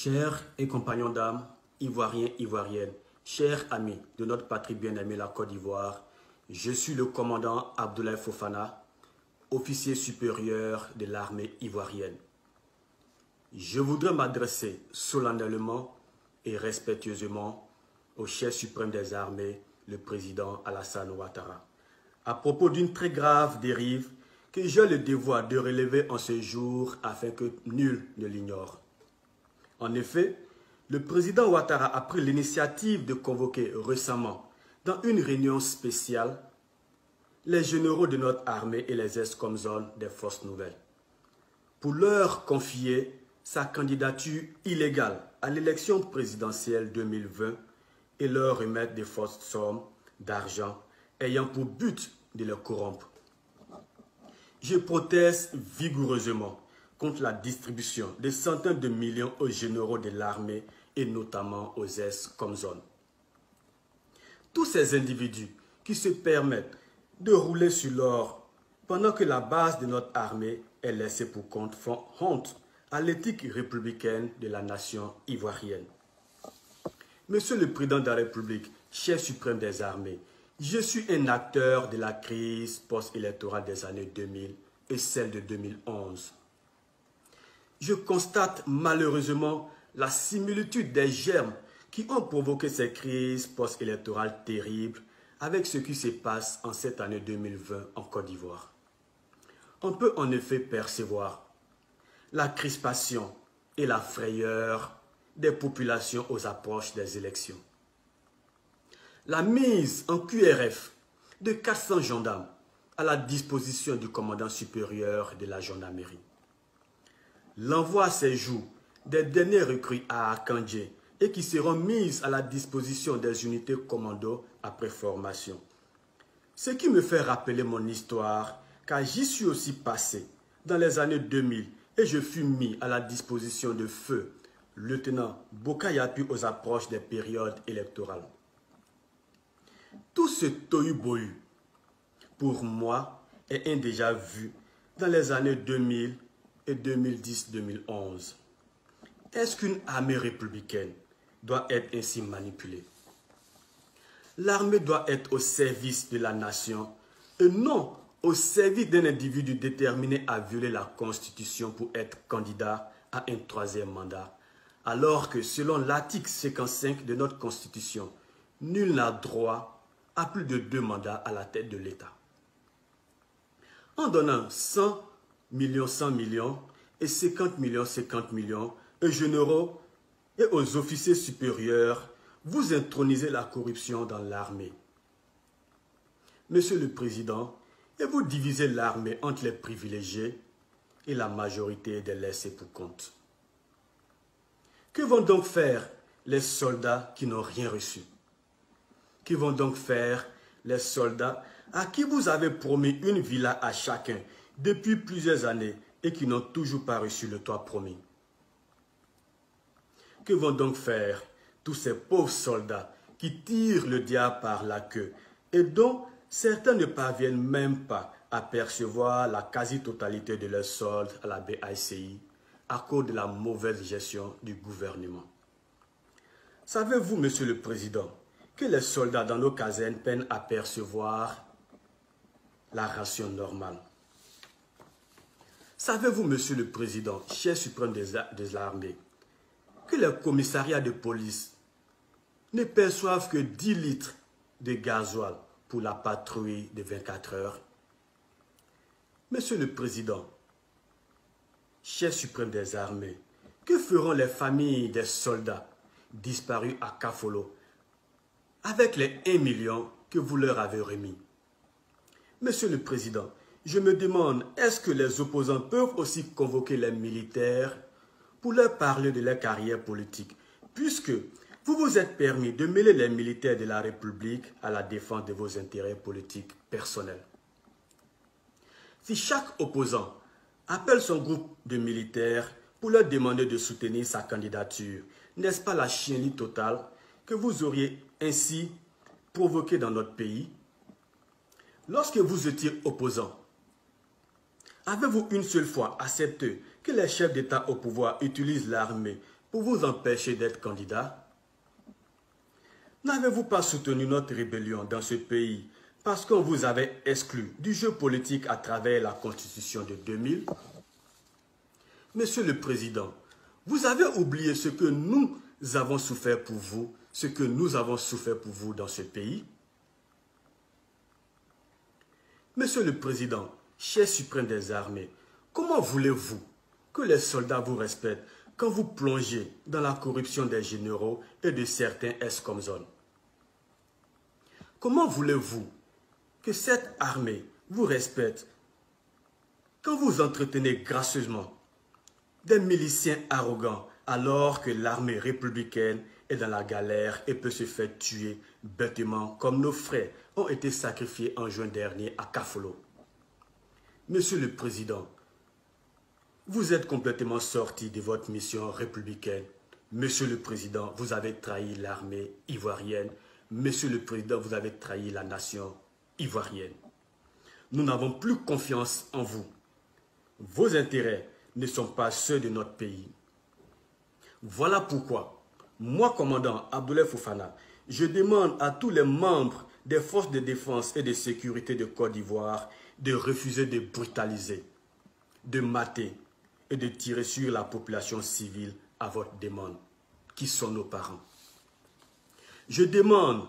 Chers et compagnons d'âme, Ivoiriens, Ivoiriennes, chers amis de notre patrie bien-aimée, la Côte d'Ivoire, je suis le commandant Abdoulaye Fofana, officier supérieur de l'armée ivoirienne. Je voudrais m'adresser solennellement et respectueusement au chef suprême des armées, le président Alassane Ouattara, à propos d'une très grave dérive que j'ai le devoir de relever en ce jour afin que nul ne l'ignore. En effet, le président Ouattara a pris l'initiative de convoquer récemment, dans une réunion spéciale, les généraux de notre armée et les ex-comzones des forces nouvelles, pour leur confier sa candidature illégale à l'élection présidentielle 2020 et leur remettre de fortes sommes d'argent ayant pour but de les corrompre. Je proteste vigoureusement contre la distribution de centaines de millions aux généraux de l'armée et notamment aux ex-comzones. Tous ces individus qui se permettent de rouler sur l'or pendant que la base de notre armée est laissée pour compte font honte à l'éthique républicaine de la nation ivoirienne. Monsieur le Président de la République, chef suprême des armées, je suis un acteur de la crise post-électorale des années 2000 et celle de 2011. Je constate malheureusement la similitude des germes qui ont provoqué ces crises post-électorales terribles avec ce qui se passe en cette année 2020 en Côte d'Ivoire. On peut en effet percevoir la crispation et la frayeur des populations aux approches des élections. La mise en QRF de 400 gendarmes à la disposition du commandant supérieur de la gendarmerie. L'envoi à ces jours des derniers recrues à Akandje et qui seront mises à la disposition des unités commando après formation. Ce qui me fait rappeler mon histoire, car j'y suis aussi passé dans les années 2000 et je fus mis à la disposition de feu lieutenant Bokayapi aux approches des périodes électorales. Tout ce tohu-bohu, pour moi, est un déjà vu dans les années 2000 et 2010-2011. Est-ce qu'une armée républicaine doit être ainsi manipulée? L'armée doit être au service de la nation et non au service d'un individu déterminé à violer la Constitution pour être candidat à un troisième mandat, alors que selon l'article 55 de notre Constitution, nul n'a droit à plus de 2 mandats à la tête de l'État. En donnant 100 millions et 50 millions aux généraux et aux officiers supérieurs, vous intronisez la corruption dans l'armée. Monsieur le Président, et vous divisez l'armée entre les privilégiés et la majorité des laissés pour compte. Que vont donc faire les soldats qui n'ont rien reçu? Que vont donc faire les soldats à qui vous avez promis une villa à chacun depuis plusieurs années et qui n'ont toujours pas reçu le toit promis? Que vont donc faire tous ces pauvres soldats qui tirent le diable par la queue et dont certains ne parviennent même pas à percevoir la quasi-totalité de leurs soldes à la BICI à cause de la mauvaise gestion du gouvernement? Savez-vous, Monsieur le Président, que les soldats dans nos casernes peinent à percevoir la ration normale? Savez-vous, Monsieur le Président, chef suprême des armées, que les commissariats de police ne perçoivent que 10 litres de gasoil pour la patrouille de 24 heures? Monsieur le Président, chef suprême des armées, que feront les familles des soldats disparus à Kafolo avec les 1 million que vous leur avez remis? Monsieur le Président, je me demande, est-ce que les opposants peuvent aussi convoquer les militaires pour leur parler de leur carrière politique, puisque vous vous êtes permis de mêler les militaires de la République à la défense de vos intérêts politiques personnels? Si chaque opposant appelle son groupe de militaires pour leur demander de soutenir sa candidature, n'est-ce pas la chienlit totale que vous auriez ainsi provoquée dans notre pays? Lorsque vous étiez opposant, avez-vous une seule fois accepté que les chefs d'État au pouvoir utilisent l'armée pour vous empêcher d'être candidat? N'avez-vous pas soutenu notre rébellion dans ce pays parce qu'on vous avait exclu du jeu politique à travers la Constitution de 2000? Monsieur le Président, vous avez oublié ce que nous avons souffert pour vous, ce que nous avons souffert pour vous dans ce pays? Monsieur le Président, chef suprême des armées, comment voulez-vous que les soldats vous respectent quand vous plongez dans la corruption des généraux et de certains ex-comzones? Comment voulez-vous que cette armée vous respecte quand vous entretenez gracieusement des miliciens arrogants alors que l'armée républicaine est dans la galère et peut se faire tuer bêtement comme nos frères ont été sacrifiés en juin dernier à Kafolo? Monsieur le Président, vous êtes complètement sorti de votre mission républicaine. Monsieur le Président, vous avez trahi l'armée ivoirienne. Monsieur le Président, vous avez trahi la nation ivoirienne. Nous n'avons plus confiance en vous. Vos intérêts ne sont pas ceux de notre pays. Voilà pourquoi, moi, commandant Abdoulaye Fofana, je demande à tous les membres des forces de défense et de sécurité de Côte d'Ivoire de refuser de brutaliser, de mater et de tirer sur la population civile à votre demande, qui sont nos parents. Je demande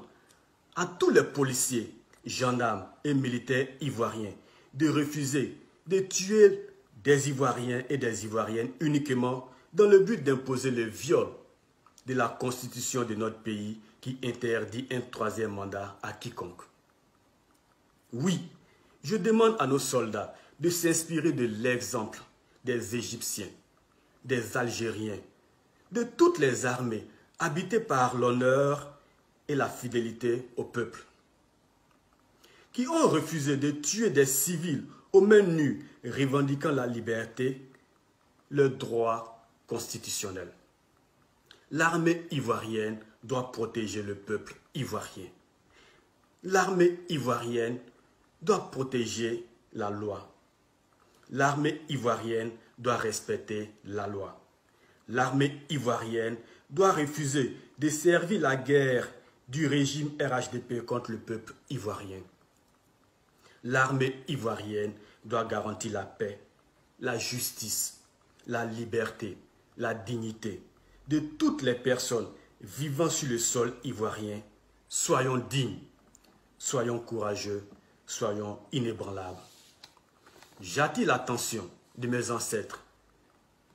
à tous les policiers, gendarmes et militaires ivoiriens de refuser de tuer des Ivoiriens et des Ivoiriennes uniquement dans le but d'imposer le viol de la constitution de notre pays qui interdit un troisième mandat à quiconque. Oui, je demande à nos soldats de s'inspirer de l'exemple des Égyptiens, des Algériens, de toutes les armées habitées par l'honneur et la fidélité au peuple, qui ont refusé de tuer des civils aux mains nues revendiquant la liberté, le droit constitutionnel. L'armée ivoirienne doit protéger le peuple ivoirien. L'armée ivoirienne doit protéger la loi. L'armée ivoirienne doit respecter la loi. L'armée ivoirienne doit refuser de servir la guerre du régime RHDP contre le peuple ivoirien. L'armée ivoirienne doit garantir la paix, la justice, la liberté, la dignité de toutes les personnes vivant sur le sol ivoirien. Soyons dignes, soyons courageux, soyons inébranlables. J'attire l'attention de mes ancêtres,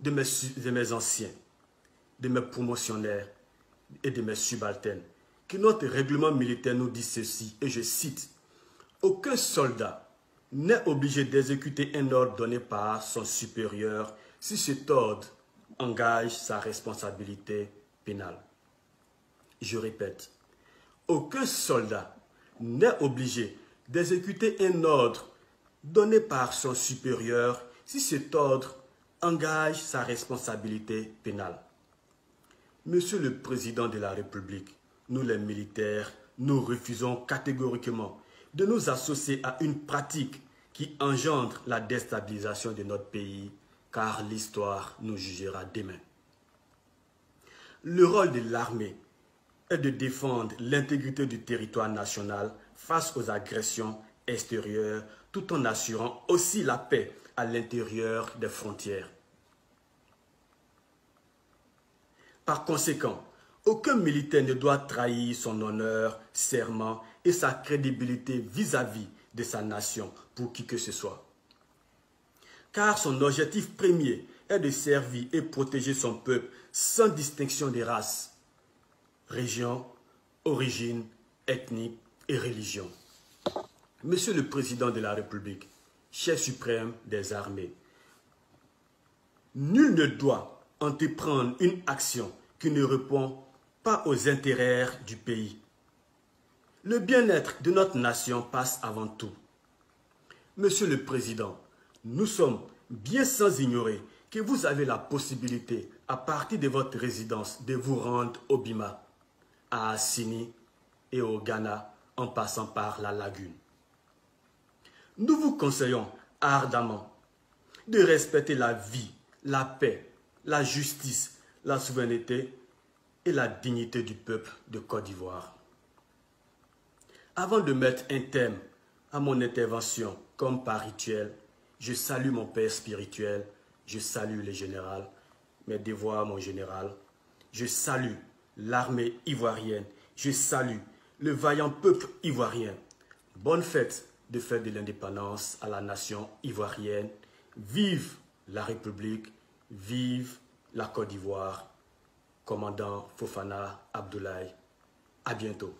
de mes anciens, de mes promotionnaires et de mes subalternes, que notre règlement militaire nous dit ceci, et je cite: « Aucun soldat n'est obligé d'exécuter un ordre donné par son supérieur si cet ordre engage sa responsabilité pénale. » Je répète, aucun soldat n'est obligé d'exécuter un ordre donné par son supérieur si cet ordre engage sa responsabilité pénale. Monsieur le Président de la République, nous les militaires, nous refusons catégoriquement de nous associer à une pratique qui engendre la déstabilisation de notre pays, car l'histoire nous jugera demain. Le rôle de l'armée est de défendre l'intégrité du territoire national face aux agressions extérieures, tout en assurant aussi la paix à l'intérieur des frontières. Par conséquent, aucun militaire ne doit trahir son honneur, serment et sa crédibilité vis-à-vis de sa nation pour qui que ce soit. Car son objectif premier est de servir et protéger son peuple sans distinction de race, région, origine, ethnie et religion. Monsieur le Président de la République, chef suprême des armées, nul ne doit entreprendre une action qui ne répond pas aux intérêts du pays. Le bien-être de notre nation passe avant tout. Monsieur le Président, nous sommes bien sans ignorer que vous avez la possibilité, à partir de votre résidence, de vous rendre au Bima, à Assini et au Ghana, en passant par la Lagune. Nous vous conseillons ardemment de respecter la vie, la paix, la justice, la souveraineté et la dignité du peuple de Côte d'Ivoire. Avant de mettre un thème à mon intervention, comme par rituel, je salue mon père spirituel, je salue les généraux, mes devoirs, mon général. Je salue l'armée ivoirienne, je salue le vaillant peuple ivoirien. Bonne fête de l'indépendance à la nation ivoirienne. Vive la République, vive la Côte d'Ivoire. Commandant Fofana Abdoulaye. À bientôt.